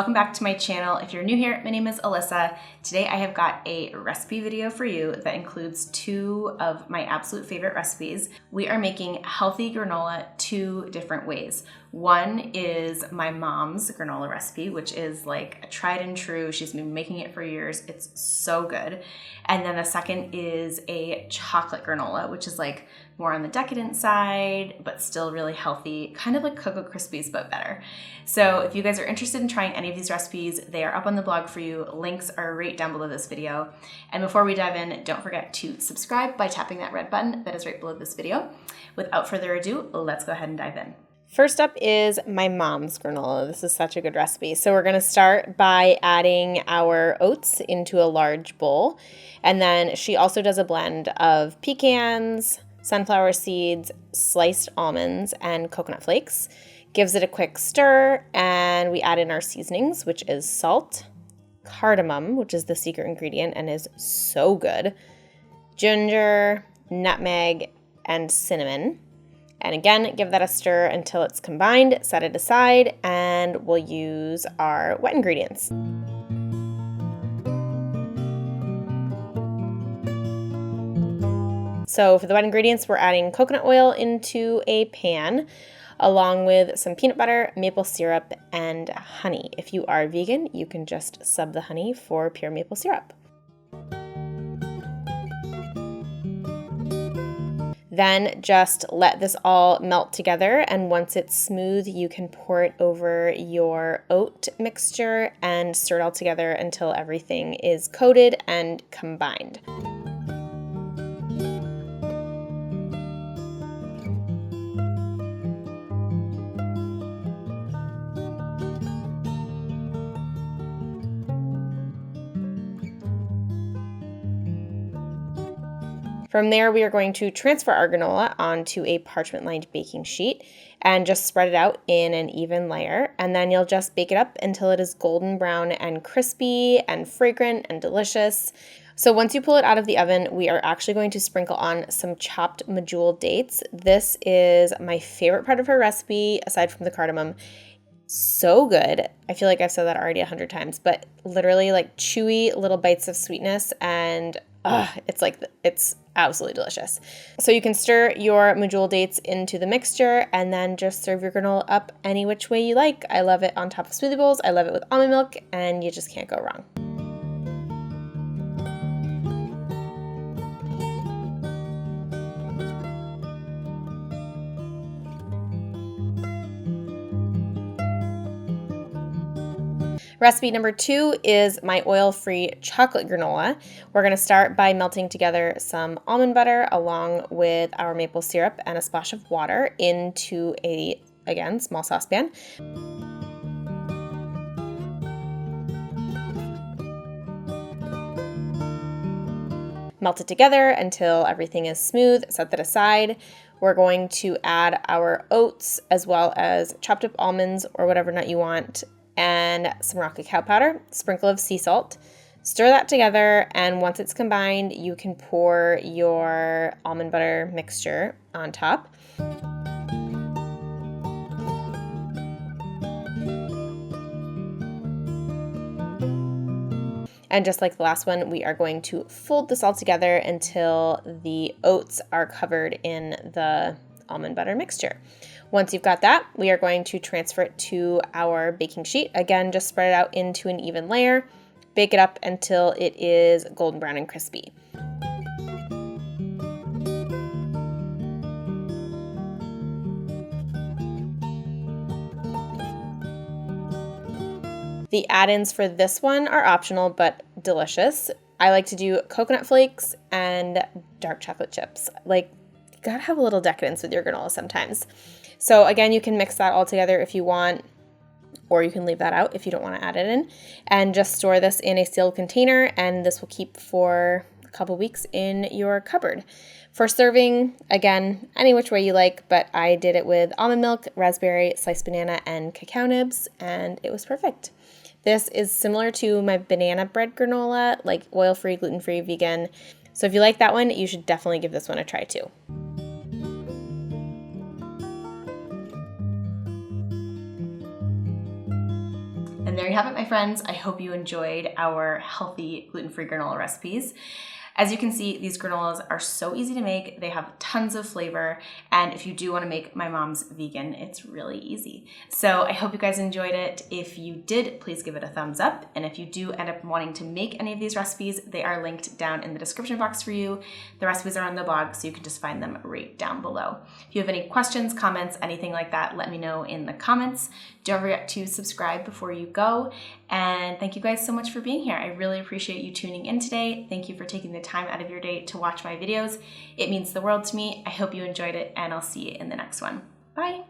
welcome back to my channel. If you're new here, my name is Alyssa. Today I have got a recipe video for you that includes two of my absolute favorite recipes. We are making healthy granola two different ways. One is my mom's granola recipe, which is like a tried and true. She's been making it for years. It's so good. And then the second is a chocolate granola, which is like more on the decadent side, but still really healthy, kind of like Cocoa Krispies, but better. So if you guys are interested in trying any of these recipes, they are up on the blog for you. Links are right down below this video. And before we dive in, don't forget to subscribe by tapping that red button that is right below this video. Without further ado, let's go ahead and dive in. First up is my mom's granola. This is such a good recipe. So we're gonna start by adding our oats into a large bowl. And then she also does a blend of pecans, sunflower seeds, sliced almonds, and coconut flakes. Gives it a quick stir, and we add in our seasonings, which is salt, cardamom, which is the secret ingredient and is so good, ginger, nutmeg, and cinnamon. And again, give that a stir until it's combined, set it aside, and we'll use our wet ingredients. So for the wet ingredients, we're adding coconut oil into a pan, along with some peanut butter, maple syrup, and honey. If you are vegan, you can just sub the honey for pure maple syrup. Then just let this all melt together, and once it's smooth, you can pour it over your oat mixture and stir it all together until everything is coated and combined. From there, we are going to transfer our granola onto a parchment-lined baking sheet and just spread it out in an even layer. And then you'll just bake it up until it is golden brown and crispy and fragrant and delicious. So once you pull it out of the oven, we are actually going to sprinkle on some chopped medjool dates. This is my favorite part of her recipe, aside from the cardamom. So good. I feel like I've said that already 100 times, but literally like chewy little bites of sweetness, and it's absolutely delicious. So you can stir your medjool dates into the mixture and then just serve your granola up any which way you like. I love it on top of smoothie bowls. I love it with almond milk, and you just can't go wrong. Recipe number 2 is my oil-free chocolate granola. We're going to start by melting together some almond butter along with our maple syrup and a splash of water into a, again, small saucepan. Melt it together until everything is smooth. Set that aside. We're going to add our oats as well as chopped up almonds or whatever nut you want, and some raw cacao powder, sprinkle of sea salt. Stir that together, and once it's combined, you can pour your almond butter mixture on top. And just like the last one, we are going to fold this all together until the oats are covered in the almond butter mixture. Once you've got that, we are going to transfer it to our baking sheet. Again, just spread it out into an even layer. Bake it up until it is golden brown and crispy. The add-ins for this one are optional, but delicious. I like to do coconut flakes and dark chocolate chips. Like, you gotta have a little decadence with your granola sometimes. So again, you can mix that all together if you want, or you can leave that out if you don't want to add it in, and just store this in a sealed container, and this will keep for a couple weeks in your cupboard. For serving, again, any which way you like, but I did it with almond milk, raspberry, sliced banana, and cacao nibs, and it was perfect. This is similar to my banana bread granola, like oil-free, gluten-free, vegan. So if you like that one, you should definitely give this one a try too. And there you have it, my friends. I hope you enjoyed our healthy gluten-free granola recipes. As you can see, these granolas are so easy to make. They have tons of flavor. And if you do want to make my mom's vegan, it's really easy. So I hope you guys enjoyed it. If you did, please give it a thumbs up. And if you do end up wanting to make any of these recipes, they are linked down in the description box for you. The recipes are on the blog, so you can just find them right down below. If you have any questions, comments, anything like that, let me know in the comments. Don't forget to subscribe before you go. And thank you guys so much for being here. I really appreciate you tuning in today. Thank you for taking the time out of your day to watch my videos. It means the world to me. I hope you enjoyed it, and I'll see you in the next one. Bye.